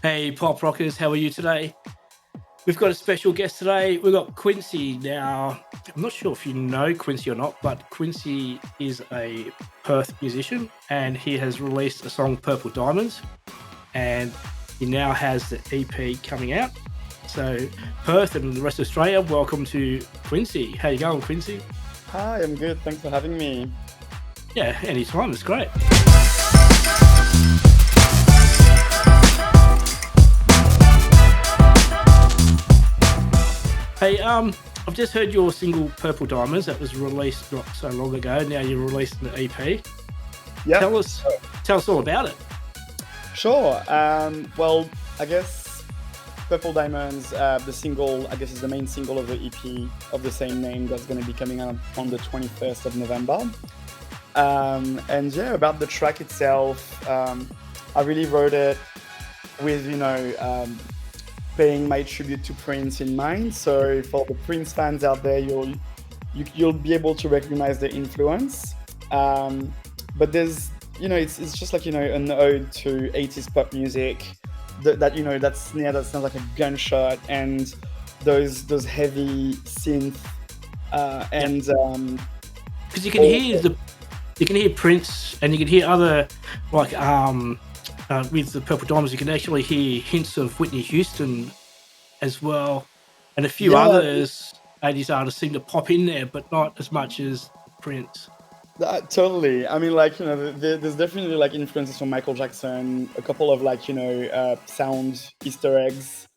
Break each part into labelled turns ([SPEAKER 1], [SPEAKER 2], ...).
[SPEAKER 1] Hey, Pop Rockers, how are you today? We've got a special guest today. We've got Quincy. Now, I'm not sure if you know Quincy or not, but Quincy is a Perth musician and he has released a song, Purple Diamonds, and he now has the EP coming out. So, Perth and the rest of Australia, welcome to Quincy. How you going, Quincy?
[SPEAKER 2] Hi, I'm good. Thanks for having me.
[SPEAKER 1] Yeah, anytime. It's great. Hey, I've just heard your single "Purple Diamonds" that was released not so long ago. Now you're releasing the EP.
[SPEAKER 2] Yeah,
[SPEAKER 1] Tell us, tell us all about it.
[SPEAKER 2] sure. Well, I guess Purple Diamonds, the single, I guess is the main single of the EP of the same name that's going to be coming out on the 21st of November. And yeah, about the track itself, I really wrote it with, paying my tribute to Prince in mind. So for the Prince fans out there, you'll be able to recognize the influence. But there's it's just like an ode to 80s pop music. That snare that sounds like a gunshot, and those heavy synth
[SPEAKER 1] Yeah,
[SPEAKER 2] and
[SPEAKER 1] because you can
[SPEAKER 2] all
[SPEAKER 1] hear you can hear Prince, and you can hear other like with the Purple Diamonds, you can actually hear hints of Whitney Houston as well, and a few
[SPEAKER 2] yeah.
[SPEAKER 1] others 80s artists seem to pop in there, but not as much as Prince.
[SPEAKER 2] Totally. I mean, like, there's definitely like influences from Michael Jackson, a couple of like, sound Easter eggs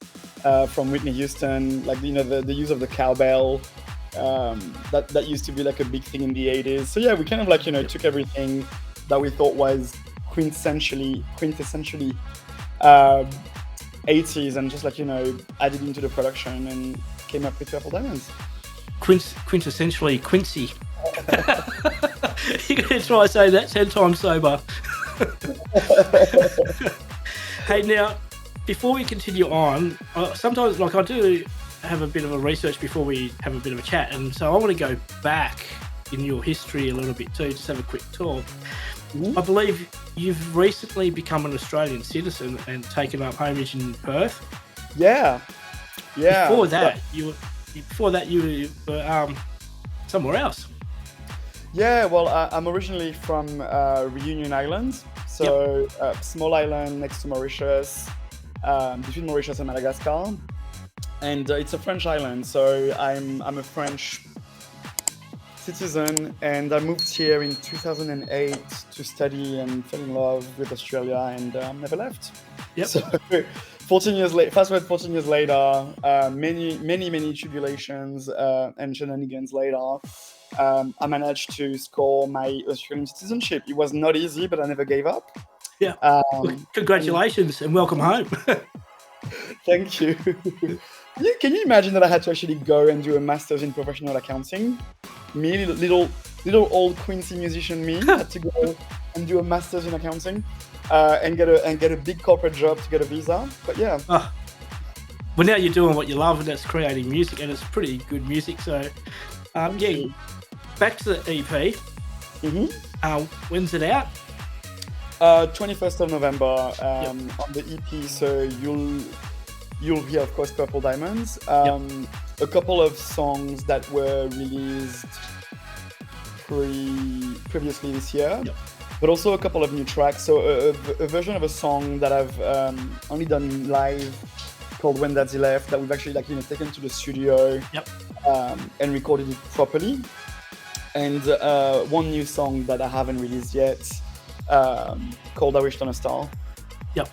[SPEAKER 2] from Whitney Houston, like, the use of the cowbell. That used to be like a big thing in the 80s. So yeah, we kind of like,
[SPEAKER 1] Yep.
[SPEAKER 2] took everything that we thought was quintessentially um, 80s and just like, added into the production and came up with Purple Diamonds.
[SPEAKER 1] Quintessentially Quincy. You're going to try to say that 10 times sober. Hey, now, before we continue on, sometimes like I do have a bit of a research before we have a bit of a chat, and so I want to go back in your history a little bit too, just have a quick talk.
[SPEAKER 2] Mhm.
[SPEAKER 1] I believe you've recently become an Australian citizen and taken up homage in Perth.
[SPEAKER 2] Yeah, yeah.
[SPEAKER 1] Before that, you were somewhere else.
[SPEAKER 2] Yeah, well, I'm originally from Reunion Island,
[SPEAKER 1] Yep.
[SPEAKER 2] so small island next to Mauritius, between Mauritius and Madagascar, and it's a French island. So I'm a French citizen, and I moved here in 2008 to study and fell in love with Australia, and never left.
[SPEAKER 1] Yep.
[SPEAKER 2] So 14 years late, fast forward 14 years later, many tribulations and shenanigans later, I managed to score my Australian citizenship. It was not easy, but I never gave up.
[SPEAKER 1] Yeah. Well,
[SPEAKER 2] And
[SPEAKER 1] congratulations and welcome home.
[SPEAKER 2] thank you. Can you imagine that I had to actually go and do a master's in professional accounting? Me, little old Queency musician me, had to go and do a master's in accounting, and get a big corporate job to get a visa. But yeah,
[SPEAKER 1] Oh, well, now you're doing what you love, and that's creating music, and it's pretty good music. So,
[SPEAKER 2] thank
[SPEAKER 1] yeah,
[SPEAKER 2] you.
[SPEAKER 1] back to the EP.
[SPEAKER 2] hmm
[SPEAKER 1] When's it out?
[SPEAKER 2] 21st of November
[SPEAKER 1] Yep.
[SPEAKER 2] on the EP. So you'll hear, of course, Purple Diamonds.
[SPEAKER 1] Yep.
[SPEAKER 2] A couple of songs that were released previously this year,
[SPEAKER 1] Yep.
[SPEAKER 2] but also a couple of new tracks. So a version of a song that I've only done live called "When Daddy Left" that we've actually taken to the studio
[SPEAKER 1] Yep.
[SPEAKER 2] and recorded it properly. And one new song that I haven't released yet called "I Wished on a Star."
[SPEAKER 1] Yep.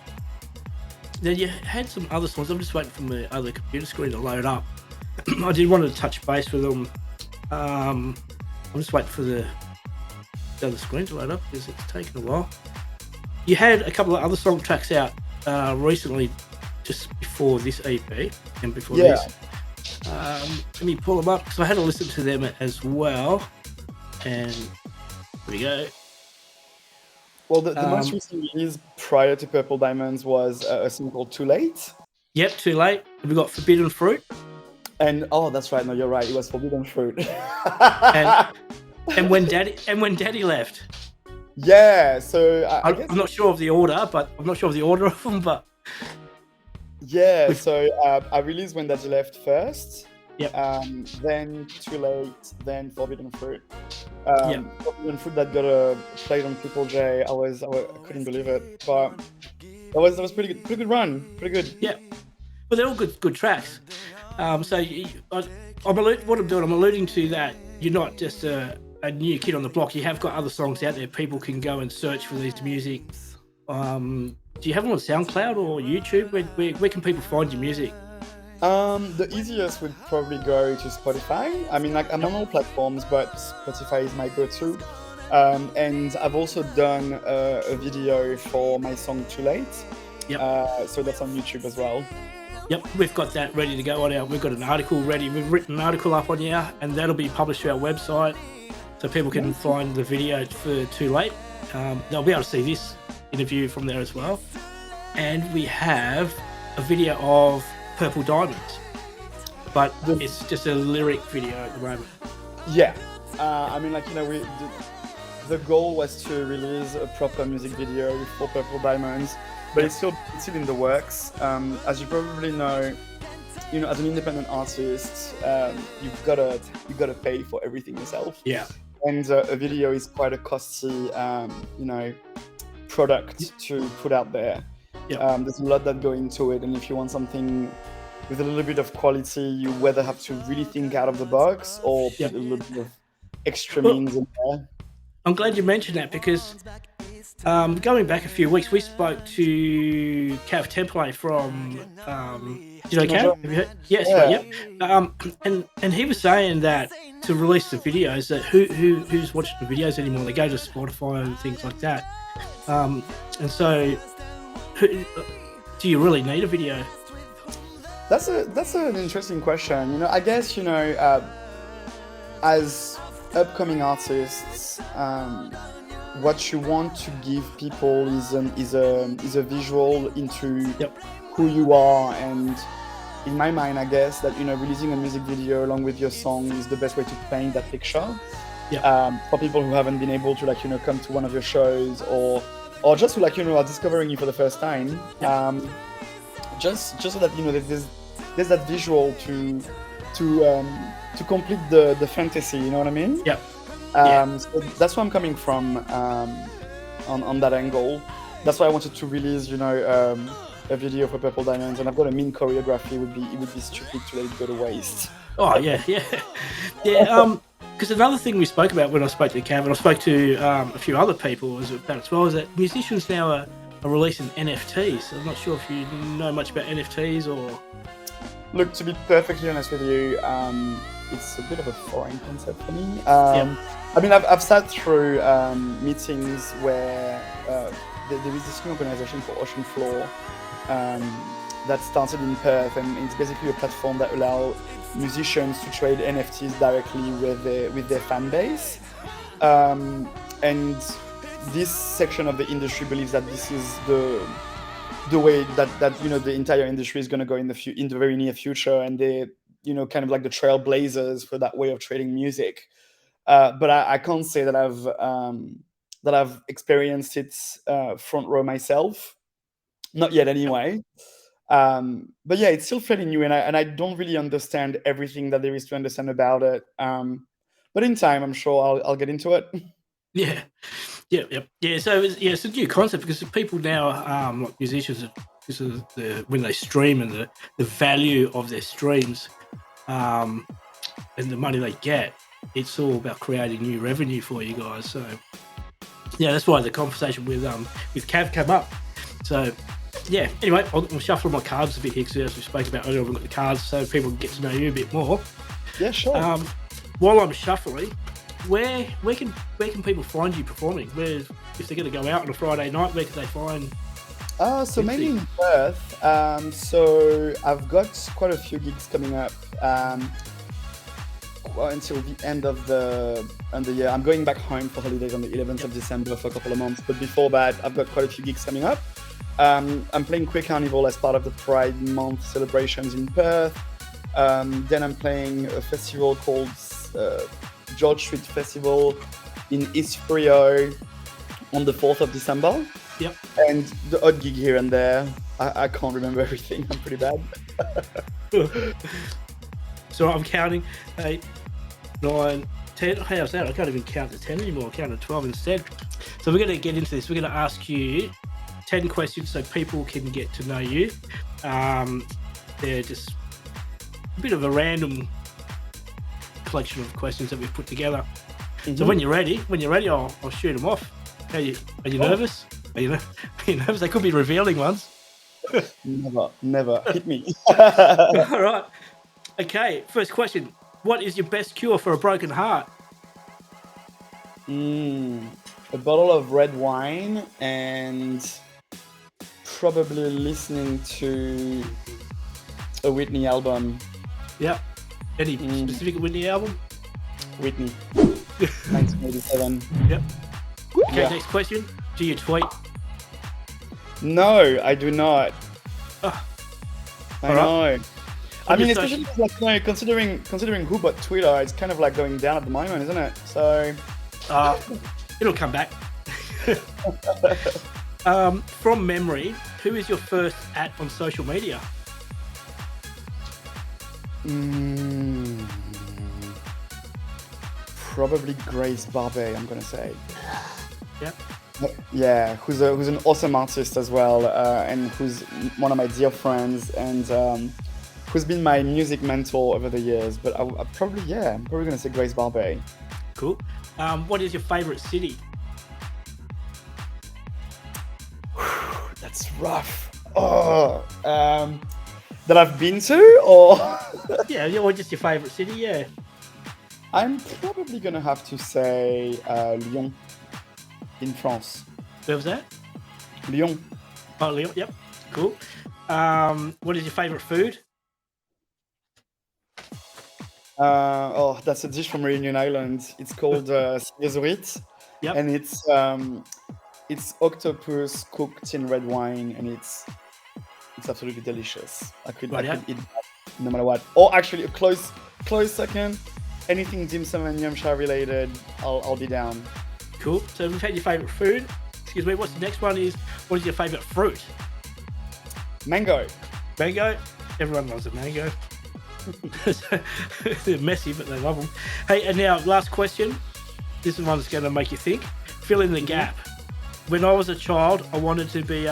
[SPEAKER 1] Now you had some other songs. I'm just waiting for the other computer screen to load up. I did want to touch base with them. I'm just waiting for the other screen to load up because it's taken a while. You had a couple of other song tracks out recently, just before this EP and before
[SPEAKER 2] Yeah.
[SPEAKER 1] this. Let me pull them up because I had to listen to them as well. And here we go.
[SPEAKER 2] Well, the most
[SPEAKER 1] Um,
[SPEAKER 2] recent release prior to Purple Diamonds was a song called "Too Late."
[SPEAKER 1] yep, too late. Have we got Forbidden Fruit?
[SPEAKER 2] And oh, that's right. No, you're right. It was Forbidden Fruit.
[SPEAKER 1] And when Daddy left.
[SPEAKER 2] Yeah. So I guess
[SPEAKER 1] I'm not sure of the order, but I'm not sure of the order of them. But
[SPEAKER 2] Yeah,
[SPEAKER 1] With
[SPEAKER 2] so I released When Daddy Left first,
[SPEAKER 1] Yep,
[SPEAKER 2] then Too Late, then Forbidden Fruit.
[SPEAKER 1] yep.
[SPEAKER 2] Forbidden Fruit that got played on Triple J. I couldn't believe it, but that was pretty good run, pretty good.
[SPEAKER 1] Yeah, but they're all good tracks. So what I'm doing, I'm alluding to that you're not just a new kid on the block. You have got other songs out there. People can go and search for these music. Do you have them on SoundCloud or YouTube? Where can people find your music?
[SPEAKER 2] The easiest would probably go to Spotify. I mean, like I'm
[SPEAKER 1] Yep,
[SPEAKER 2] on all platforms, but Spotify is my go-to. And I've also done a video for my song Too Late.
[SPEAKER 1] yep,
[SPEAKER 2] So that's on YouTube as well.
[SPEAKER 1] yep. We've got that ready to go on our. We've got an article ready. We've written an article up on here, and that'll be published to our website, so people can
[SPEAKER 2] Nice.
[SPEAKER 1] find the video for Too Late. They'll be able to see this interview from there as well. And we have a video of Purple Diamonds, but
[SPEAKER 2] The,
[SPEAKER 1] it's just a lyric video at the moment.
[SPEAKER 2] yeah. I mean, like, the goal was to release a proper music video for Purple Diamonds, but
[SPEAKER 1] Yep.
[SPEAKER 2] it's still in the works. As you probably know, as an independent artist, you've gotta pay for everything yourself,
[SPEAKER 1] Yeah.
[SPEAKER 2] and a video is quite a costly, product to put out there.
[SPEAKER 1] Yep.
[SPEAKER 2] There's a lot that go into it, and if you want something with a little bit of quality, you whether have to really think out of the box or put
[SPEAKER 1] Yep.
[SPEAKER 2] a little bit of extra
[SPEAKER 1] Well,
[SPEAKER 2] means in there.
[SPEAKER 1] I'm glad you mentioned that because going back a few weeks, we spoke to Cav Temple from. Do you know Cav?
[SPEAKER 2] Major-
[SPEAKER 1] Have you heard? Yes, mate.
[SPEAKER 2] Yeah,
[SPEAKER 1] Yep. And he was saying that to release the videos, that who's watching the videos anymore? They go to Spotify and things like that. And so, do you really need a video?
[SPEAKER 2] that's an interesting question. I guess as upcoming artists, what you want to give people is a visual into
[SPEAKER 1] Yep.
[SPEAKER 2] who you are, and in my mind, I guess that releasing a music video along with your song is the best way to paint that picture.
[SPEAKER 1] Yep.
[SPEAKER 2] For people who haven't been able to come to one of your shows, or just who are discovering you for the first time, just so that that there's that visual to complete the fantasy. You know what I mean?
[SPEAKER 1] Yep. Yeah.
[SPEAKER 2] So that's where I'm coming from, on that angle. That's why I wanted to release a video for Purple Diamonds, and I've got a mean choreography. It would be stupid to let it go to waste.
[SPEAKER 1] Oh yeah, yeah, yeah. Because another thing we spoke about when I spoke to Cav, and I spoke to a few other people as well, is that musicians now are releasing NFTs. I'm not sure if you know much about NFTs or.
[SPEAKER 2] Look, to be perfectly honest with you, it's a bit of a foreign concept for me.
[SPEAKER 1] Yep.
[SPEAKER 2] I mean, I've sat through meetings where there is this new organization called Ocean Floor, that started in Perth, and it's basically a platform that allows musicians to trade NFTs directly with their fan base. And this section of the industry believes that this is the way that the entire industry is going to go in the very near future, and they're kind of like the trailblazers for that way of trading music. But I can't say that I've experienced it front row myself, not yet anyway. But yeah, it's still fairly new, and I don't really understand everything that there is to understand about it. But in time, I'm sure I'll get into it.
[SPEAKER 1] Yeah, yeah, yeah. So it's a new concept because people now, like musicians, because of when they stream and the value of their streams, and the money they get, it's all about creating new revenue for you guys. So yeah, that's why the conversation with Cav came up. So yeah. Anyway, I'll shuffle my cards a bit here because as we spoke about earlier, we've got the cards so people can get to know you a bit more.
[SPEAKER 2] Yeah, sure.
[SPEAKER 1] While I'm shuffling, where can people find you performing? Where, if they're going to go out on a Friday night, where can they find?
[SPEAKER 2] So mainly in Perth. So I've got quite a few gigs coming up until the end of the year. I'm going back home for holidays on the 11th of December for a couple of months. But before that, I've got quite a few gigs coming up. I'm playing Queer Carnival as part of the Pride Month celebrations in Perth. Then I'm playing a festival called George Street Festival in East Frio. on the 4th of December.
[SPEAKER 1] Yep.
[SPEAKER 2] And the odd gig here and there. I can't remember everything. I'm pretty bad.
[SPEAKER 1] So I'm counting 8, 9, 10. How's that? I can't even count to 10 anymore. I count to 12 instead. So we're going to get into this. We're going to ask you 10 questions so people can get to know you. They're just a bit of a random collection of questions that we've put together. So when you're ready, I'll shoot them off. Are you nervous? Are you nervous? They could be revealing ones.
[SPEAKER 2] Never. Hit me.
[SPEAKER 1] All right. Okay, first question. What is your best cure for a broken heart?
[SPEAKER 2] A bottle of red wine and probably listening to a Whitney album.
[SPEAKER 1] Yeah. Any specific Whitney album?
[SPEAKER 2] Whitney. 1987.
[SPEAKER 1] Yep. Okay,
[SPEAKER 2] Yeah.
[SPEAKER 1] next question. Do you tweet?
[SPEAKER 2] No, I do not.
[SPEAKER 1] Oh,
[SPEAKER 2] I
[SPEAKER 1] alright.
[SPEAKER 2] know. I mean,
[SPEAKER 1] your
[SPEAKER 2] especially like, considering who bought Twitter, it's kind of like going down at the moment, isn't it? So
[SPEAKER 1] it'll come back. From memory, who is your first @ on social media?
[SPEAKER 2] Probably Grace Barbe, I'm gonna say.
[SPEAKER 1] Yeah.
[SPEAKER 2] Yeah, who's an awesome artist as well, and who's one of my dear friends, and who's been my music mentor over the years. But I'm probably gonna say Grace Barbe.
[SPEAKER 1] Cool. What is your favorite city?
[SPEAKER 2] That's rough. Oh, that I've been to, or
[SPEAKER 1] Yeah, or just your favorite city? Yeah.
[SPEAKER 2] I'm probably gonna have to say Lyon, in France.
[SPEAKER 1] Where was that?
[SPEAKER 2] Lyon.
[SPEAKER 1] Oh, Lyon. Yep. Cool. What is your favorite food?
[SPEAKER 2] That's a dish from Reunion Island. It's called Siezorit,
[SPEAKER 1] Yep.
[SPEAKER 2] and it's octopus cooked in red wine, and it's absolutely delicious. I could
[SPEAKER 1] Right,
[SPEAKER 2] eat that no matter what. Or actually, a close second, anything dim sum and yumcha related, I'll be down.
[SPEAKER 1] Cool. So we've had your favorite food. Excuse me. What's the next one? What is your favorite fruit?
[SPEAKER 2] Mango.
[SPEAKER 1] Mango. Everyone loves a mango. They're messy, but they love them. Hey, and now last question. This is one that's going to make you think. Fill in the gap. When I was a child, I wanted to be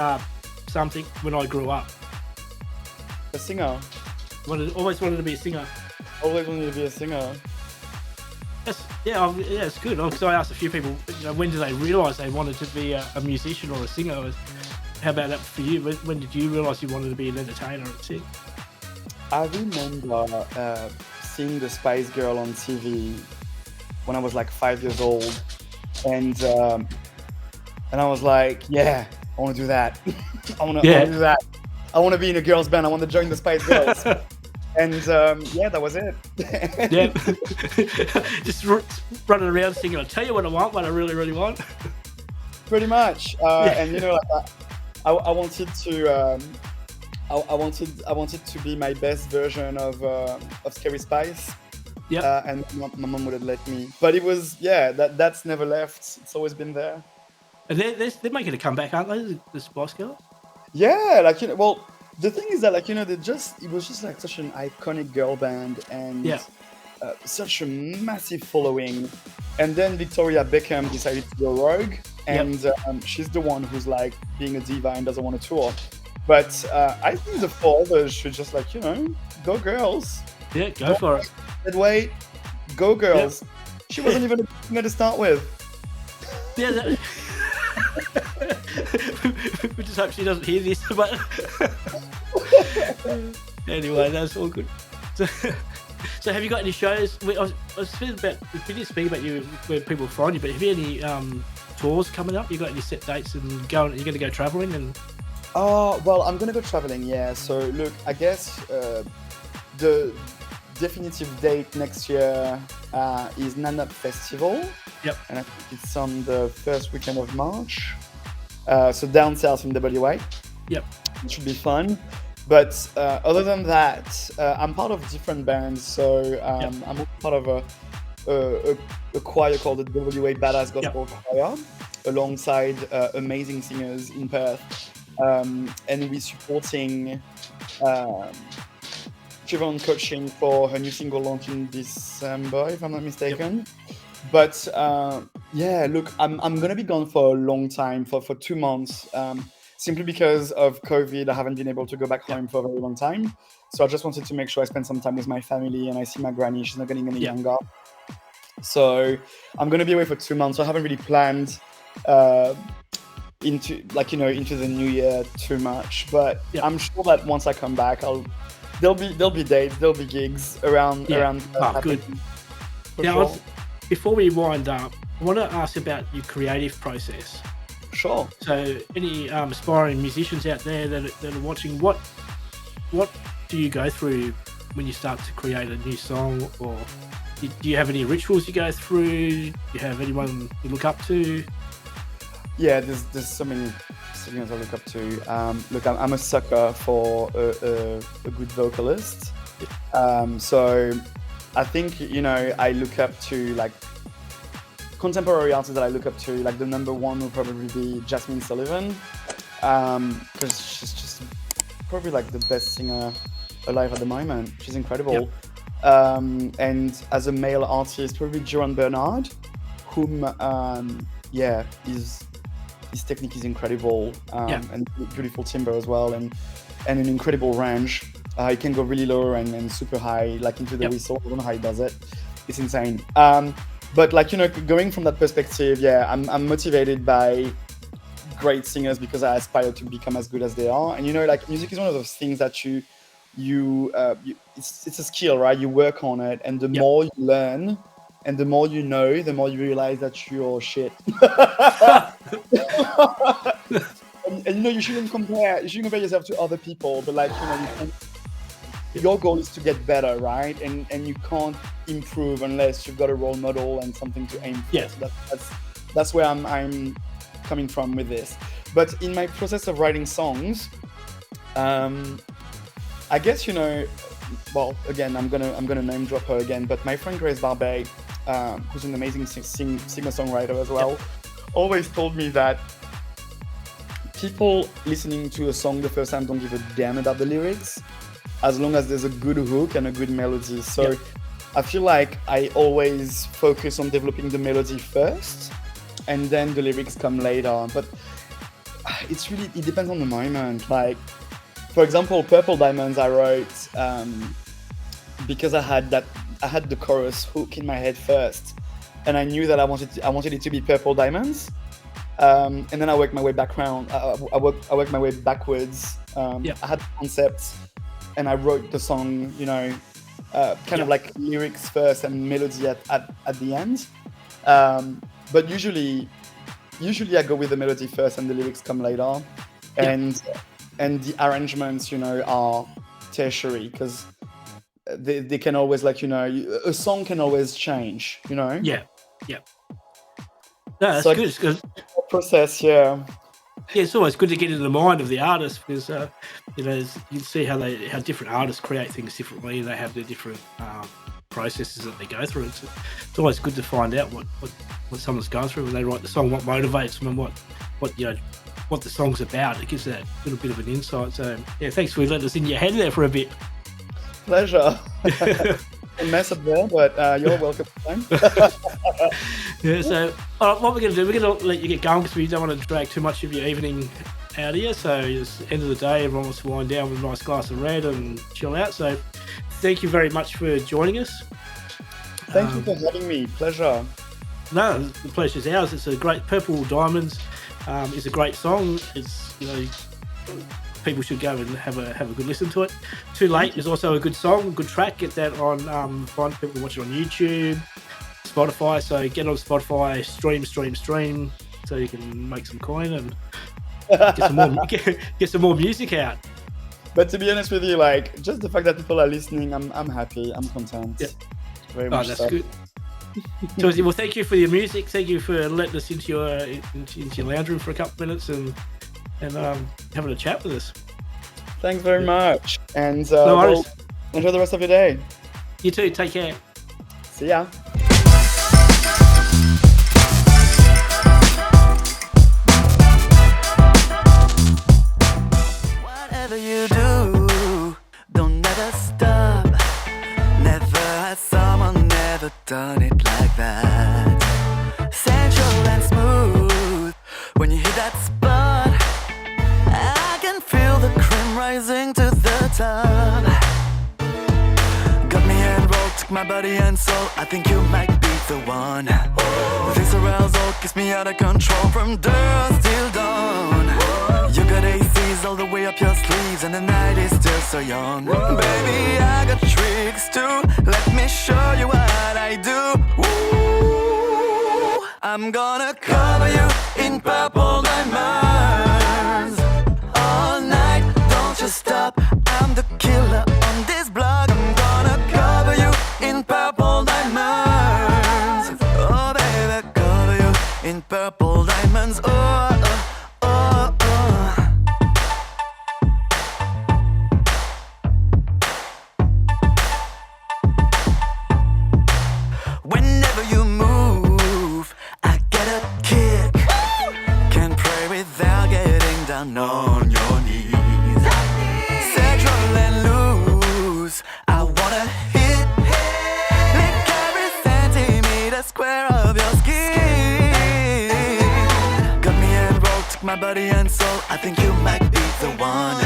[SPEAKER 1] something when I grew up.
[SPEAKER 2] A singer.
[SPEAKER 1] Always wanted to be a singer.
[SPEAKER 2] Always wanted to be a singer.
[SPEAKER 1] It's good. Because I asked a few people, when did they realise they wanted to be a musician or a singer? How about that for you? When did you realise you wanted to be an entertainer and sing?
[SPEAKER 2] I remember seeing the Spice Girl on TV when I was like 5 years old, and I was like, yeah, I want to do that. I want to do that. I want to be in a girls' band. I want to join the Spice Girls. And that was it.
[SPEAKER 1] Yeah, just running around singing. I'll tell you what I want, what I really, really want.
[SPEAKER 2] Pretty much. And I wanted to. I wanted to be my best version of Scary Spice.
[SPEAKER 1] Yeah.
[SPEAKER 2] And my mom wouldn't let me. But it was that's never left. It's always been there.
[SPEAKER 1] And they're making a comeback, aren't they? The Spice Girls.
[SPEAKER 2] Yeah, the thing is that it was just like such an iconic girl band, and such a massive following. And then Victoria Beckham decided to go rogue, and she's the one who's like being a diva and doesn't want to tour. But I think the four others should just go girls.
[SPEAKER 1] Yeah, go for it.
[SPEAKER 2] Wait, go girls. Yep. She wasn't even a singer to start with.
[SPEAKER 1] Yeah. We just hope she doesn't hear this, but anyway, that's all good. So have you got any shows? I was speaking about, we did speak about you where people find you, but have you any tours coming up? You got any set dates and you're going to go traveling and?
[SPEAKER 2] Oh, well, I'm going to go traveling, yeah. So look, I guess the definitive date next year is Nanup Festival.
[SPEAKER 1] Yep. And
[SPEAKER 2] I think it's on the first weekend of March. So down south in WA.
[SPEAKER 1] Yep.
[SPEAKER 2] It should be fun. But other than that, I'm part of different bands. So I'm part of a choir called the WA Badass Gospel Choir. alongside amazing singers in Perth, and we're supporting um, Trevon coaching for her new single launch in December, if I'm not mistaken. But yeah, look, I'm gonna be gone for a long time, for 2 months, simply because of COVID. I haven't been able to go back home for a very long time. So I just wanted to make sure I spend some time with my family, and I see my granny. She's not getting any younger. So I'm gonna be away for 2 months. So I haven't really planned into the new year too much. But I'm sure that once I come back, there'll be dates, there'll be gigs around.
[SPEAKER 1] Good.
[SPEAKER 2] For
[SPEAKER 1] Now,
[SPEAKER 2] sure.
[SPEAKER 1] before we wind up, I want to ask about your creative process.
[SPEAKER 2] Sure.
[SPEAKER 1] So, any aspiring musicians out there that are watching, what do you go through when you start to create a new song, or do you have any rituals you go through? Do you have anyone you look up to?
[SPEAKER 2] Yeah, there's so many singers I look up to. Look, I'm a sucker for a good vocalist. So I think, I look up to, like, contemporary artists that I look up to. Like, the number one will probably be Jasmine Sullivan, because she's just probably like the best singer alive at the moment. She's incredible. And as a male artist, probably Joan Bernard, whom his technique is incredible, and beautiful timbre as well, and an incredible range. He can go really low and super high, like into the whistle. I don't know how he does it. It's insane. But like, going from that perspective, I'm motivated by great singers because I aspire to become as good as they are. And like, music is one of those things that it's a skill, right? You work on it, and the more you learn and the more you know, the more you realize that you're shit. and you shouldn't compare yourself to other people, but like, your goal is to get better, right? And you can't improve unless you've got a role model and something to aim for. So that's where I'm coming from with this. But in my process of writing songs, I guess, well, again, I'm gonna name drop her again, but my friend Grace Barbet, who's an amazing singer-songwriter as well, always told me that people listening to a song the first time don't give a damn about the lyrics, as long as there's a good hook and a good melody. So I feel like I always focus on developing the melody first, and then the lyrics come later. But it depends on the moment. Like, for example, Purple Diamonds I wrote because I had the chorus hook in my head first, and I knew that I wanted it to be Purple Diamonds, and then I worked my way background. I worked my way backwards. I had the concept, and I wrote the song, kind of like lyrics first and melody at the end. But usually I go with the melody first and the lyrics come later, and the arrangements, are tertiary, because they can always, like, a song can always change,
[SPEAKER 1] No, that's
[SPEAKER 2] so
[SPEAKER 1] good. It's good.
[SPEAKER 2] Process,
[SPEAKER 1] it's always good to get into the mind of the artist, because you see how different artists create things differently. They have their different processes that they go through. It's always good to find out what someone's going through when they write the song, what motivates them, and what the song's about. It gives that little bit of an insight. So thanks for letting us in your head there for a bit.
[SPEAKER 2] Pleasure. A mess up there, but you're welcome.
[SPEAKER 1] So what we're going to do, we're going to let you get going, because we don't want to drag too much of your evening out here. So it's the end of the day, everyone wants to wind down with a nice glass of red and chill out. So thank you very much for joining us.
[SPEAKER 2] Thank you for having me. Pleasure.
[SPEAKER 1] No, the pleasure's ours. It's a great Purple Diamonds. It's a great song. It's people should go and have a good listen to it. Too Late is also a good song, good track. Get that on. Find people watch it on YouTube, Spotify. So get on Spotify, stream, so you can make some coin and get some more music out.
[SPEAKER 2] But to be honest with you, like, just the fact that people are listening, I'm happy. I'm content. Very much.
[SPEAKER 1] That's
[SPEAKER 2] so.
[SPEAKER 1] good. So, well, thank you for your music. Thank you for letting us into your lounge room for a couple of minutes and having a chat with us.
[SPEAKER 2] Thanks very much. And
[SPEAKER 1] no worries.
[SPEAKER 2] Enjoy the rest of your day.
[SPEAKER 1] You too. Take care.
[SPEAKER 2] See ya.
[SPEAKER 3] Whatever you do, don't ever stop. Never had someone ever done it like that. Sensual and smooth, when you hit that spot, I can feel the cream rising to the top. Got me enrolled, took my body and soul, I think you might be the one. This arousal keeps me out of control from dusk till dawn. You got ACs all the way up your sleeves and the night is still so young. Baby, I got tricks too, let me show you what I do. Ooh, I'm gonna cover you in purple diamonds all night, don't you stop, I'm the killer on this block. I'm gonna cover you in purple diamonds. Oh baby, cover you in purple diamonds. Oh, oh, oh, oh. Whenever you move, I get a kick. Can't pray without getting down on your knees. Sexual and loose, I wanna hit. Lick every centimeter square of your skin. Got me enrolled, took my body and soul, I think you might be the one.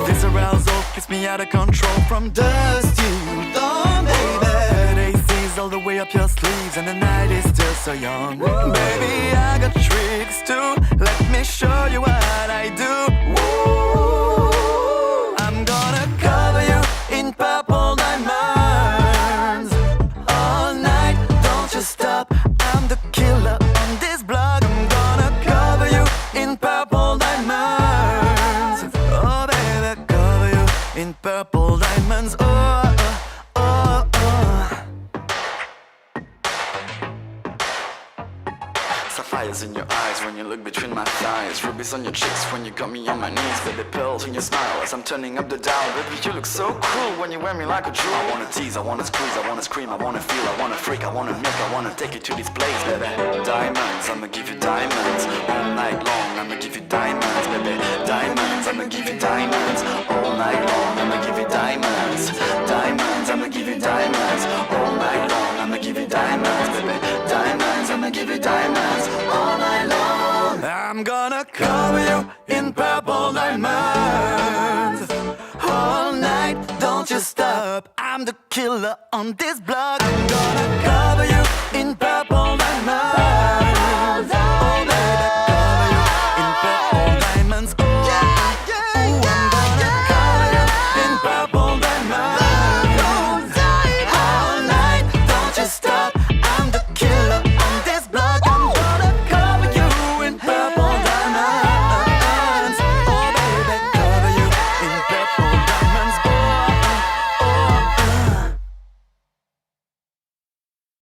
[SPEAKER 3] This arousal gets me out of control from dusk till dawn, baby. AC's all the way up your sleeves and the night is still so young. Baby, I got tricks too, let me show you what I do. Woo, I'm gonna cover you in purple diamonds all night, don't you stop, I'm the killer on this block. I'm gonna cover you in purple diamonds. Oh baby, cover you in purple diamonds. Oh, oh, oh, oh. Sapphires in your eyes when you look between my thighs. Rubies on your cheeks when you got me on my knees. Baby, pearls in your smile as I'm turning up the dial. Baby, you look so cool when you wear me like a jewel. I wanna tease, I wanna squeeze, I wanna scream, I wanna feel, I wanna freak, I wanna milk, I wanna take you to this place, baby. Diamonds, I'ma give you diamonds all night long. I'ma give you diamonds, baby. Diamonds, I'ma give you diamonds all night long. I'ma give you diamonds, diamonds, I'ma give you diamonds all night long. I'ma give you diamonds, baby. Diamonds, I'ma give you diamonds all night long. I'm gonna cover you in purple diamonds all night, don't you stop, I'm the killer on this block. I'm gonna cover you in purple diamonds.